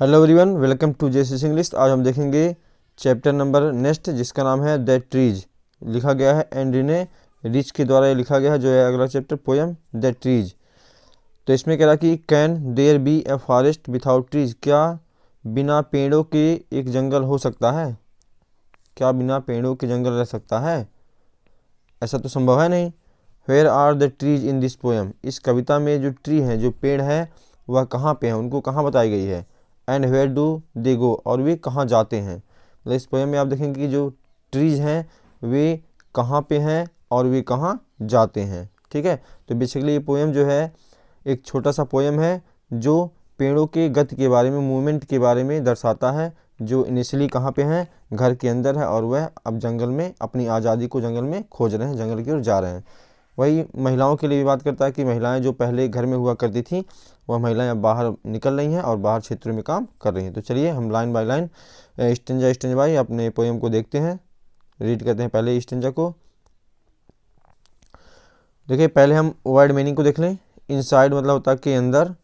Hello everyone, welcome to JCC English. आज हम देखेंगे चैप्टर नंबर नेक्स्ट, जिसका नाम है द ट्रीज। लिखा गया है एंड्रीने रिच के द्वारा ये लिखा गया है, जो है अगला चैप्टर पोयम द ट्रीज। तो इसमें कह रहा कि can there be a forest without trees, क्या बिना पेड़ों के एक जंगल हो सकता है? क्या बिना पेड़ों के जंगल रह सकता है? ऐसा तो संभव है नहीं। Where are the trees in this poem, इस कविता में जो ट्री हैं, जो पेड़ हैं, वह कहाँ पे हैं, उनको कहाँ बताई गई है। एंड वेयर डू दे गो, और वे कहाँ जाते हैं। मतलब इस पोएम में आप देखेंगे कि जो ट्रीज हैं वे कहाँ पे हैं और वे कहाँ जाते हैं। ठीक है, तो बेसिकली ये पोएम जो है एक छोटा सा पोएम है जो पेड़ों के गति के बारे में, मूवमेंट के बारे में दर्शाता है, जो इनिशियली कहाँ पे हैं, घर के अंदर है, और वह अब जंगल में अपनी आज़ादी को जंगल में खोज रहे हैं, जंगल की ओर जा रहे हैं। वही महिलाओं के लिए भी बात करता है कि महिलाएं जो पहले घर में हुआ करती थी, वह महिलाएं अब बाहर निकल रही हैं और बाहर क्षेत्रों में काम कर रही हैं। तो चलिए हम line by line, stanza by अपने पोएम को देखते हैं, रीड करते हैं पहले स्टेंजा को। देखिए, पहले हम वर्ड मीनिंग को देख लें। इनसाइड मतलब होता है कि अंदर,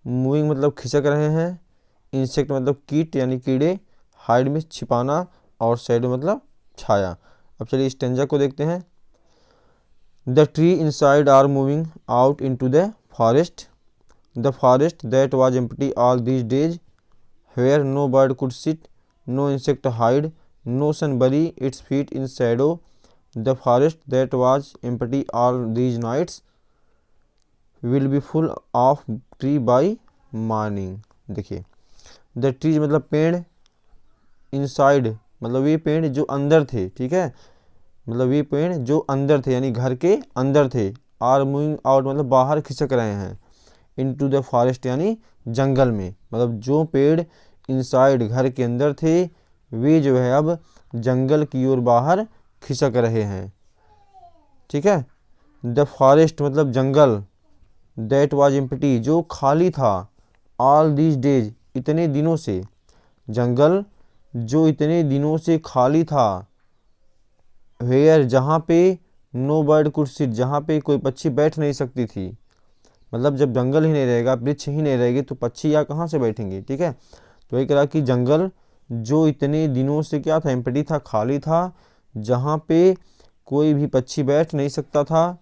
मूविंग मतलब खिसक रहे हैं, इंसेक्ट मतलब कीट यानी कीड़े, हाइड में छिपाना, और शैडो मतलब छाया। अब चलिए स्टेंजा को देखते हैं। The tree inside are moving out into the forest, the forest that was empty all these days, where no bird could sit, no insect hide, no sun bury its feet in shadow, the forest that was empty all these nights will be full of tree by morning। देखिए, the trees मतलब पेड़, inside मतलब ये पेड़ जो अंदर थे, ठीक है, मतलब ये पेड़ जो अंदर थे यानी घर के अंदर थे, आर मूविंग आउट मतलब बाहर खिसक रहे हैं, इनटू द फॉरेस्ट यानी जंगल में, मतलब जो पेड़ इनसाइड घर के अंदर थे वे जो है अब जंगल की ओर बाहर खिसक रहे हैं। ठीक है, द फॉरेस्ट मतलब जंगल, दैट वाज एम्प्टी जो खाली था, ऑल दीज डेज इतने दिनों से, जंगल जो इतने दिनों से खाली था, वेयर जहाँ पे, नो बर्ड कुड सिट जहाँ पे कोई पक्षी बैठ नहीं सकती थी। मतलब जब जंगल ही नहीं रहेगा, वृक्ष ही नहीं रहेगी, तो पक्षी या कहाँ से बैठेंगे। ठीक है, तो वही कहा कि जंगल जो इतने दिनों से क्या था, एम्प्टी था, खाली था, जहाँ पे कोई भी पक्षी बैठ नहीं सकता था।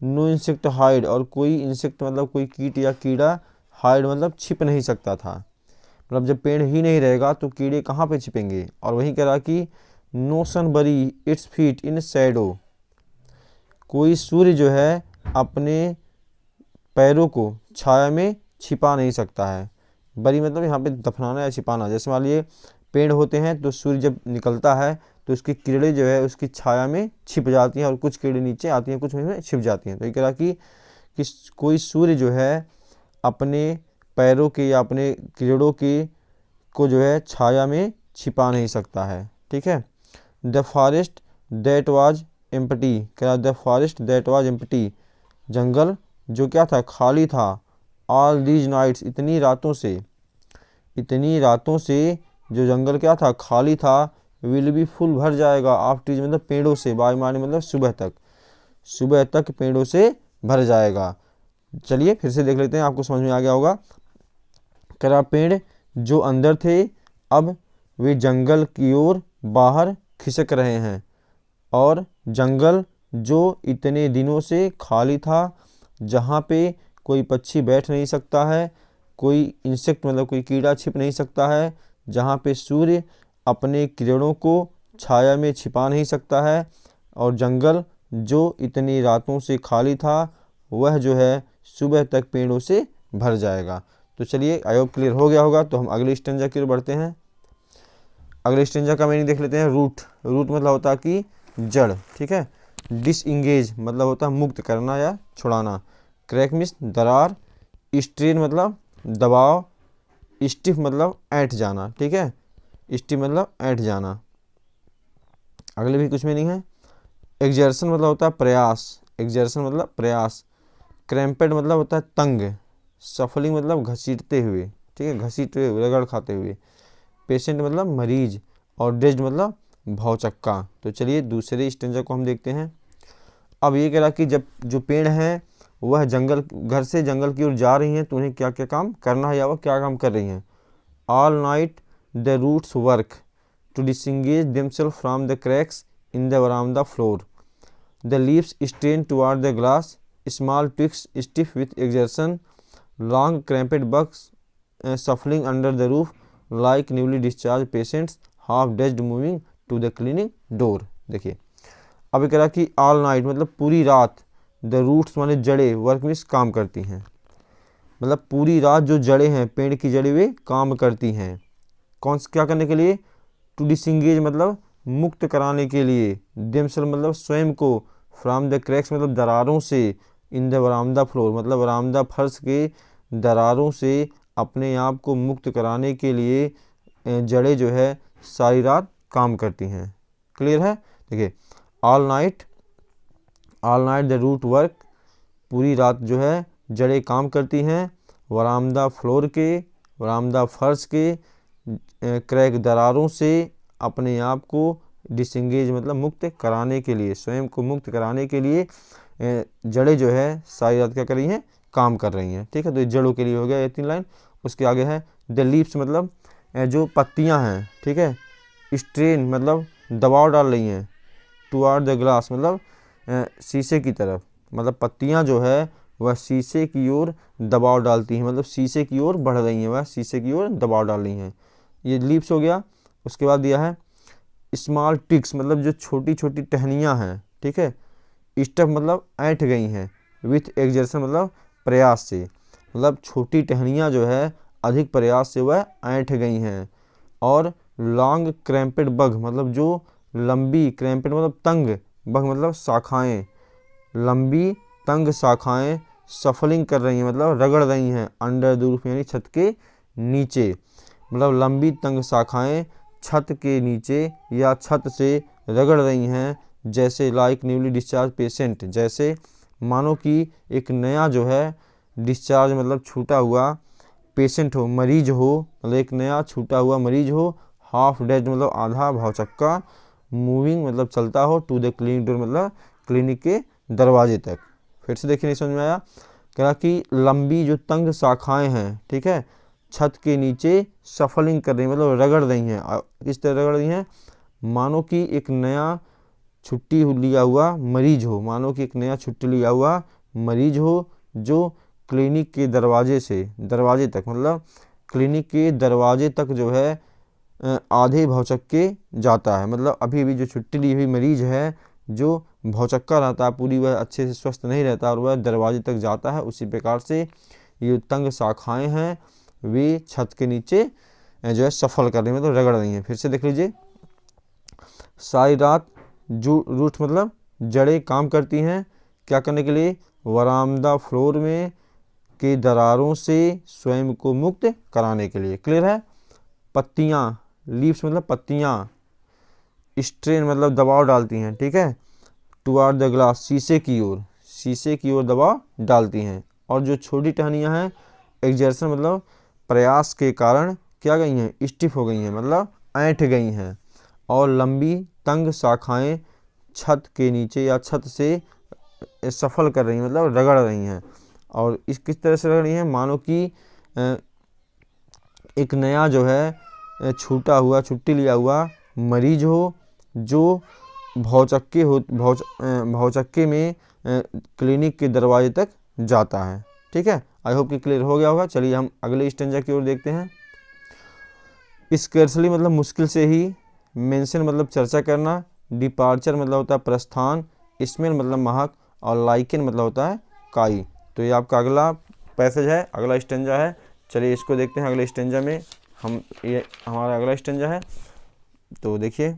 नो इंसेक्ट हाइड, और कोई इंसेक्ट मतलब कोई कीट या कीड़ा, हाइड मतलब छिप नहीं सकता था। मतलब जब पेड़ ही नहीं रहेगा तो कीड़े कहाँ पे छिपेंगे। और वही कह रहा कि नो सन बरी इट्स फीट इन शैडो, कोई सूर्य जो है अपने पैरों को छाया में छिपा नहीं सकता है। बरी मतलब यहाँ पे दफनाना या छिपाना। जैसे मान लिए पेड़ होते हैं तो सूर्य जब निकलता है तो उसकी किरणें जो है उसकी छाया में छिप जाती हैं, और कुछ किरणें नीचे आती हैं, कुछ में छिप जाती हैं। तो ये कह रहा कि कोई सूर्य जो है अपने पैरों के या अपने किरणों के को जो है छाया में छिपा नहीं सकता है। ठीक है, the forest that was empty, क्या the forest that was empty जंगल जो क्या था, खाली था, ऑल दीज नाइट्स इतनी रातों से, इतनी रातों से जो जंगल क्या था, खाली था, विल बी फुल भर जाएगा, ऑफ ट्रीज मतलब पेड़ों से, बाय मॉर्निंग मतलब सुबह तक, सुबह तक पेड़ों से भर जाएगा। चलिए फिर से देख लेते हैं, आपको समझ में आ गया होगा। करा पेड़ जो अंदर थे अब वे जंगल की ओर बाहर खिसक रहे हैं, और जंगल जो इतने दिनों से खाली था, जहाँ पे कोई पक्षी बैठ नहीं सकता है, कोई इंसेक्ट मतलब कोई कीड़ा छिप नहीं सकता है, जहाँ पे सूर्य अपने किरणों को छाया में छिपा नहीं सकता है, और जंगल जो इतनी रातों से खाली था वह जो है सुबह तक पेड़ों से भर जाएगा। तो चलिए, आई होप क्लियर हो गया होगा। तो हम अगले स्टेंजा की ओर बढ़ते हैं। अगले स्टेंजा का मीनिंग देख लेते हैं। रूट, रूट मतलब होता है कि जड़। ठीक है, डिसइंगेज मतलब होता है मुक्त करना या छुड़ाना, क्रैक मीन्स दरार, स्ट्रेन मतलब दबाव, स्टिफ मतलब ऐंठ जाना। ठीक है, स्टिफ मतलब ऐंठ जाना। अगले भी कुछ मीनिंग है। एक्जर्सन मतलब होता है प्रयास, एक्जर्सन मतलब प्रयास, क्रैम्पेड मतलब होता है तंग, सफलिंग मतलब घसीटते हुए, ठीक है, घसीटते हुए, रगड़ खाते हुए, पेशेंट मतलब मरीज, और डेज्ड मतलब भौचक्का। तो चलिए दूसरे स्टेंजा को हम देखते हैं। अब ये कह रहा कि जब जो पेड़ हैं वह जंगल, घर से जंगल की ओर जा रही हैं, तो उन्हें क्या क्या काम करना है या वह क्या काम कर रही हैं। All night the roots work to disengage themselves from the cracks in the verandah floor, the leaves strain toward the glass, small twigs stiff with exertion, long cramped bugs shuffling under the roof like newly discharge patients half dazed moving to the clinic door. देखिए अब कह रहा कि all night मतलब पूरी रात, the roots माने जड़ें, वर्क मीन्स काम करती हैं, मतलब पूरी रात जो जड़ें हैं, पेड़ की जड़ें वे काम करती हैं। कौन क्या करने के लिए? टू डिसंगेज मतलब मुक्त कराने के लिए, देमसेल्फ मतलब स्वयं को, फ्रॉम द क्रैक्स मतलब दरारों से, इन द वरामदा फ्लोर मतलब वरामदा फर्श के दरारों से अपने आप को मुक्त कराने के लिए जड़ें जो है सारी रात काम करती हैं। क्लियर है? देखिए all night the root work, पूरी रात जो है जड़ें काम करती हैं, वरामदा फ्लोर के, वरामदा फर्श के क्रैक दरारों से अपने आप को डिसंगेज मतलब मुक्त कराने के लिए, स्वयं को मुक्त कराने के लिए जड़ें जो है सारी रात क्या कर रही हैं? काम कर रही हैं। ठीक है, तो ये जड़ों के लिए हो गया ये 3 लाइन। उसके आगे है द लीव्स मतलब जो पत्तियां हैं, ठीक है, स्ट्रेन मतलब दबाव डाल रही हैं, टुवार्ड द ग्लास मतलब शीशे की तरफ, मतलब पत्तियां जो है वह शीशे की ओर दबाव डालती हैं, मतलब शीशे की ओर बढ़ रही हैं, वह शीशे की ओर दबाव डाल रही हैं। ये लीव्स हो गया। उसके बाद दिया है स्मॉल ट्विग्स मतलब जो छोटी छोटी टहनियाँ हैं, ठीक है, स्टफ मतलब ऐंठ गई हैं, विथ एक्सर्शन मतलब प्रयास से, मतलब छोटी टहनियाँ जो है अधिक प्रयास से वह ऐंठ गई हैं। और लॉन्ग क्रैम्पेड बग मतलब जो लंबी, क्रैम्पेड मतलब तंग, बग मतलब शाखाएं, लंबी तंग शाखाएं सफलिंग कर रही हैं मतलब रगड़ रही हैं, अंडर द रूफ यानी छत के नीचे, मतलब लंबी तंग शाखाएं छत के नीचे या छत से रगड़ रही हैं, जैसे लाइक न्यूली डिस्चार्ज पेशेंट, जैसे मानो कि एक नया जो है डिस्चार्ज मतलब छूटा हुआ पेशेंट हो, मरीज हो, मतलब एक नया छूटा हुआ मरीज हो, हाफ डेड मतलब आधा भौचक्का, मूविंग मतलब चलता हो, टू द क्लिनिक डोर मतलब क्लिनिक के दरवाजे तक। फिर से देखिए नहीं समझ में आया? कहा कि लंबी जो तंग शाखाएं हैं, ठीक है, छत के नीचे सफलिंग कर रही हैं मतलब रगड़ रही हैं। किस तरह रगड़ रही हैं? मानो कि एक नया छुट्टी लिया हुआ मरीज हो, मानो कि एक नया छुट्टी लिया हुआ मरीज हो जो क्लिनिक के दरवाजे से दरवाजे तक मतलब क्लिनिक के दरवाजे तक जो है आधे भौचक्के जाता है, मतलब अभी भी जो छुट्टी ली हुई मरीज है जो भौचक्का रहता है, पूरी वह अच्छे से स्वस्थ नहीं रहता और वह दरवाजे तक जाता है, उसी प्रकार से ये तंग शाखाएं हैं वे छत के नीचे जो है सफल कर रही हैं मतलब रगड़ रही हैं। फिर से देख लीजिए, सारी रात जो रूट मतलब जड़ें काम करती हैं, क्या करने के लिए? वरामदा फ्लोर में के दरारों से स्वयं को मुक्त कराने के लिए। क्लियर है? पत्तियां, लीव्स मतलब पत्तियां, स्ट्रेन मतलब दबाव डालती हैं, ठीक है, टुवार्ड द ग्लास शीशे की ओर दबाव डालती हैं। और जो छोटी टहनियां हैं एक्सर्शन मतलब प्रयास के कारण क्या गई हैं? स्टिफ हो गई हैं मतलब ऐंठ गई हैं। और लंबी तंग शाखाएं छत के नीचे या छत से सफल कर रही हैं मतलब रगड़ रही हैं। और इस किस तरह से रगड़ रही हैं? मानो कि एक नया जो है छूटा हुआ, छुट्टी लिया हुआ मरीज हो जो भौचक्के में क्लिनिक के दरवाजे तक जाता है। ठीक है, आई होप कि क्लियर हो गया होगा। चलिए हम अगले स्टेंजा की ओर देखते हैं। स्कैर्सली मतलब मुश्किल से ही, मेंशन मतलब चर्चा करना, डिपार्चर मतलब होता है प्रस्थान, स्मेल मतलब महक, और लाइकन मतलब होता है काई। तो ये आपका अगला पैसेज है, अगला स्टेंजा है। चलिए इसको देखते हैं। अगले स्टेंजा में ये हमारा अगला स्टेंजा है। तो देखिए,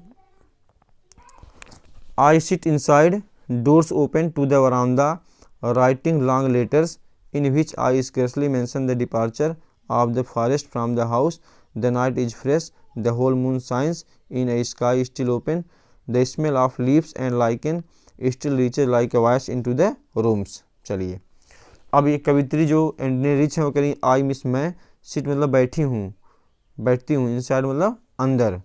I sit inside, doors open to the veranda, writing long letters in which I scarcely mention the departure of the forest from the house, the night is fresh, the whole moon shines in a sky still open, the smell of leaves and lichen still reaches like a voice into the rooms. चलिए अब ये कवित्री जो ने reach है वो करी I miss मैं, seat मतलब बैठी हूँ, बैठती हूँ, इनसाइड मतलब अंदर।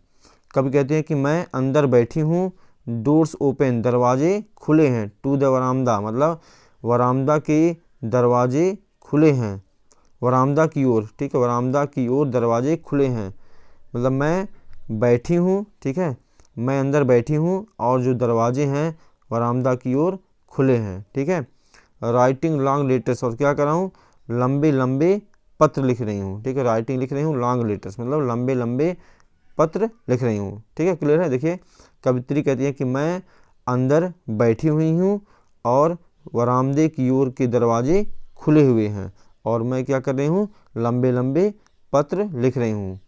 कभी कहते हैं कि मैं अंदर बैठी हूँ, डोर्स ओपन दरवाजे खुले हैं, टू द वरामदा मतलब वरामदा के दरवाजे खुले हैं, वरामदा की ओर, ठीक है, वरामदा की ओर दरवाजे खुले हैं, मतलब मैं बैठी हूँ, ठीक है, मैं अंदर बैठी हूँ और जो दरवाजे हैं वरामदा की ओर खुले हैं, ठीक है। राइटिंग लॉन्ग लेटर्स, और क्या कर रहा हूँ, लंबे लंबे पत्र लिख रही हूँ, ठीक है, राइटिंग लिख रही हूँ, लॉन्ग लेटर्स मतलब लंबे लंबे पत्र लिख रही हूँ, ठीक है, क्लियर है। देखिए कवित्री कहती है कि मैं अंदर बैठी हुई हूँ और वरामदे की ओर के दरवाजे खुले हुए हैं और मैं क्या कर रही हूँ, लंबे लंबे पत्र लिख रही हूँ।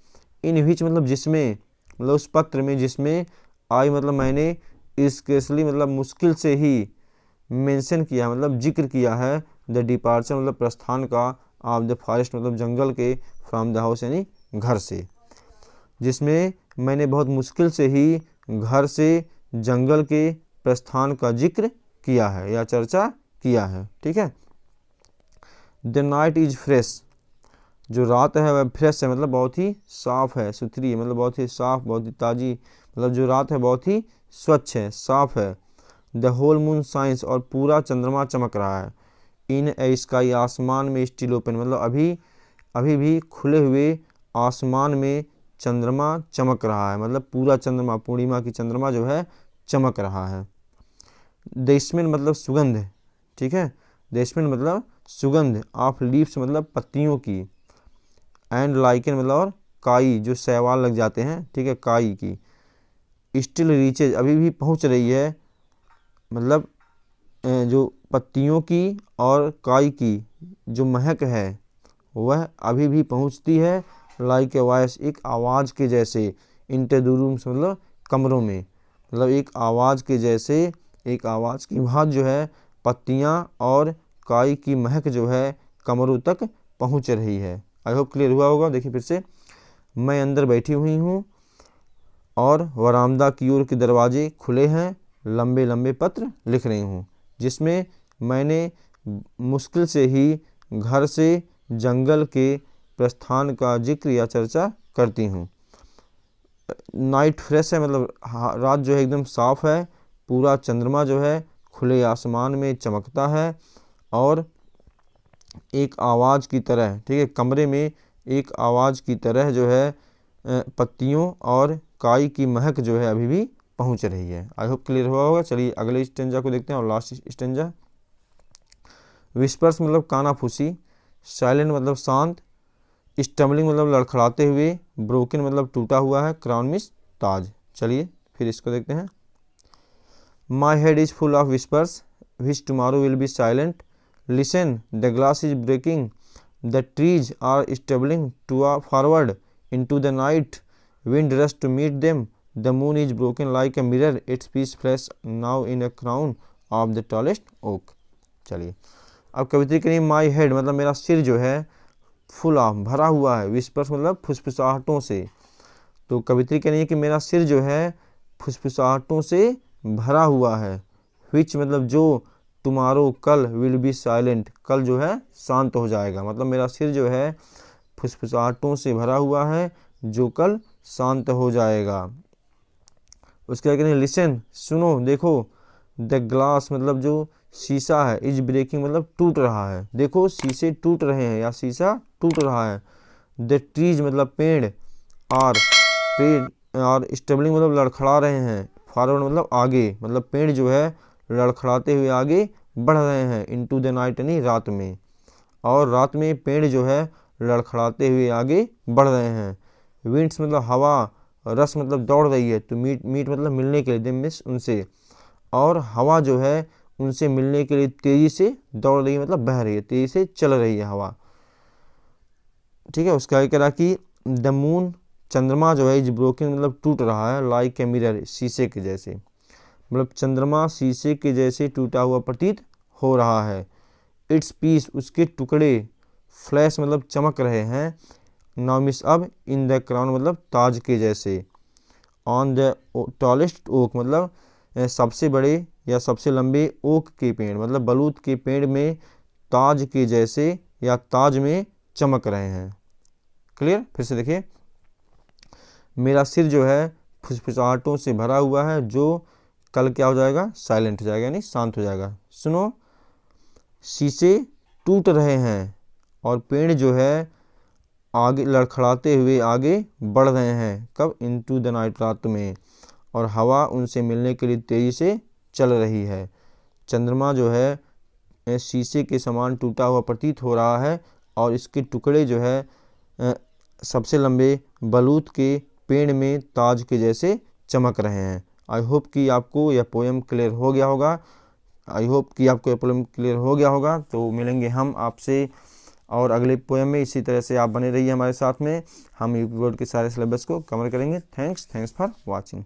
इन विच मतलब जिसमें, मतलब उस पत्र में जिसमें, आई मतलब मैंने, स्केर्सली मतलब मुश्किल से ही, मेंशन किया मतलब जिक्र किया है, द डिपार्चर मतलब प्रस्थान का, ऑफ द फॉरेस्ट मतलब जंगल के, फ्रॉम द हाउस यानी घर से, जिसमें मैंने बहुत मुश्किल से ही घर से जंगल के प्रस्थान का जिक्र किया है या चर्चा किया है, ठीक है। द नाइट इज फ्रेश, जो रात है वह फ्रेश है मतलब बहुत ही साफ है, सुथरी है, मतलब बहुत ही साफ, बहुत ही ताज़ी, मतलब जो रात है बहुत ही स्वच्छ है, साफ है। द होल मून साइंस, और पूरा चंद्रमा चमक रहा है। इन ए स्काई, आसमान में, स्टिल ओपन मतलब अभी भी खुले हुए आसमान में चंद्रमा चमक रहा है, मतलब पूरा चंद्रमा, पूर्णिमा की चंद्रमा जो है चमक रहा है। द स्मेल मतलब सुगंध, ठीक है, द स्मेल मतलब सुगंध, ऑफ लीव्स मतलब पत्तियों की, एंड लाइकन मतलब और काई, जो शैवाल लग जाते हैं, ठीक है, काई की, स्टिल रीचेज अभी भी पहुंच रही है, मतलब जो पत्तियों की और काई की जो महक है वह अभी भी पहुंचती है, लाइक ए वॉइस एक आवाज़ के जैसे, इंटर द रूम्स मतलब कमरों में, मतलब एक आवाज़ के जैसे, एक आवाज़ की भांति जो है पत्तियां और काई की महक जो है कमरों तक पहुंच रही है। आई होप क्लियर हुआ होगा। देखिए फिर से, मैं अंदर बैठी हुई हूँ और वरामदा की ओर के दरवाजे खुले हैं, लंबे लंबे पत्र लिख रही हूँ, जिसमें मैंने मुश्किल से ही घर से जंगल के प्रस्थान का जिक्र या चर्चा करती हूँ। नाइट फ्रेश है मतलब रात जो है एकदम साफ है, पूरा चंद्रमा जो है खुले आसमान में चमकता है और एक आवाज़ की तरह, ठीक है, कमरे में एक आवाज़ की तरह जो है पत्तियों और काई की महक जो है अभी भी पहुंच रही है। आई होप क्लियर हुआ होगा। चलिए अगले स्टेंजा को देखते हैं और लास्ट स्टेंजा। विस्पर्स मतलब कानाफूसी, साइलेंट मतलब शांत, स्टम्बलिंग मतलब लड़खड़ाते हुए, ब्रोकन मतलब टूटा हुआ है, क्राउन मिस ताज। चलिए फिर इसको देखते हैं। My head is full of whispers which tomorrow will be silent, listen the glass is breaking, the trees are stumbling to forward into the night, wind rushed to meet them, the moon is broken like a mirror, its piece flash now in a crown of the tallest oak। चलिए अब कवित्री के लिए, my head मतलब मेरा सिर जो है, full of भरा हुआ है, विस्पर्स मतलब फुसफुसाहटों से, तो कवित्री कह रही है कि मेरा सिर जो है फुसफुसाहटों से भरा हुआ है, विच मतलब जो, टुमारो कल, विल बी साइलेंट कल जो है शांत हो जाएगा, मतलब मेरा सिर जो है फुसफुसाहटों से भरा हुआ है जो कल शांत हो जाएगा। उसके आगे लिसन सुनो देखो, द ग्लास मतलब जो शीशा है, इज ब्रेकिंग मतलब टूट रहा है, देखो शीशे टूट रहे हैं या शीशा टूट रहा है। द ट्रीज मतलब पेड़, और स्टेबलिंग मतलब लड़खड़ा रहे हैं, फॉरवर्ड मतलब आगे, मतलब पेड़ जो है लड़खड़ाते हुए आगे बढ़ रहे हैं, इनटू द नाइट यानी रात में, और रात में पेड़ जो है लड़खड़ाते हुए आगे बढ़ रहे हैं। विंड्स मतलब हवा, रस मतलब दौड़ रही है, तो मीट मतलब मिलने के लिए, दे मिस उनसे, और हवा जो है उनसे मिलने के लिए तेजी से दौड़ रही है मतलब बह रही है, तेजी से चल रही है हवा, ठीक है। उसका क्या करा कि द मून चंद्रमा जो है इज ब्रोकन मतलब टूट रहा है, लाइक ए मिरर शीशे के जैसे, मतलब चंद्रमा शीशे के जैसे टूटा हुआ प्रतीत हो रहा है। इट्स पीस उसके टुकड़े, फ्लैश मतलब चमक रहे हैं, नाउ मिस अब, इन द क्राउन मतलब ताज के जैसे, ऑन द टॉलेस्ट ओक मतलब सबसे बड़े या सबसे लंबे ओक के पेड़ मतलब बलूत के पेड़ में ताज के जैसे या ताज में चमक रहे हैं। क्लियर। फिर से देखिए, मेरा सिर जो है फुसफुसाहटों से भरा हुआ है जो कल क्या हो जाएगा, साइलेंट हो जाएगा यानी शांत हो जाएगा। सुनो, शीशे टूट रहे हैं, और पेड़ जो है आगे लड़खड़ाते हुए आगे बढ़ रहे हैं। कब? इनटू द नाइट, रात में। और हवा उनसे मिलने के लिए तेज़ी से चल रही है। चंद्रमा जो है शीशे के समान टूटा हुआ प्रतीत हो रहा है और इसके टुकड़े जो है सबसे लंबे बलूत के पेड़ में ताज के जैसे चमक रहे हैं। आई होप कि आपको यह पोएम क्लियर हो गया होगा। तो मिलेंगे हम आपसे और अगले पोएम में। इसी तरह से आप बने रहिए हमारे साथ में। हम यूपी बोर्ड के सारे सिलेबस को कवर करेंगे। Thanks for watching.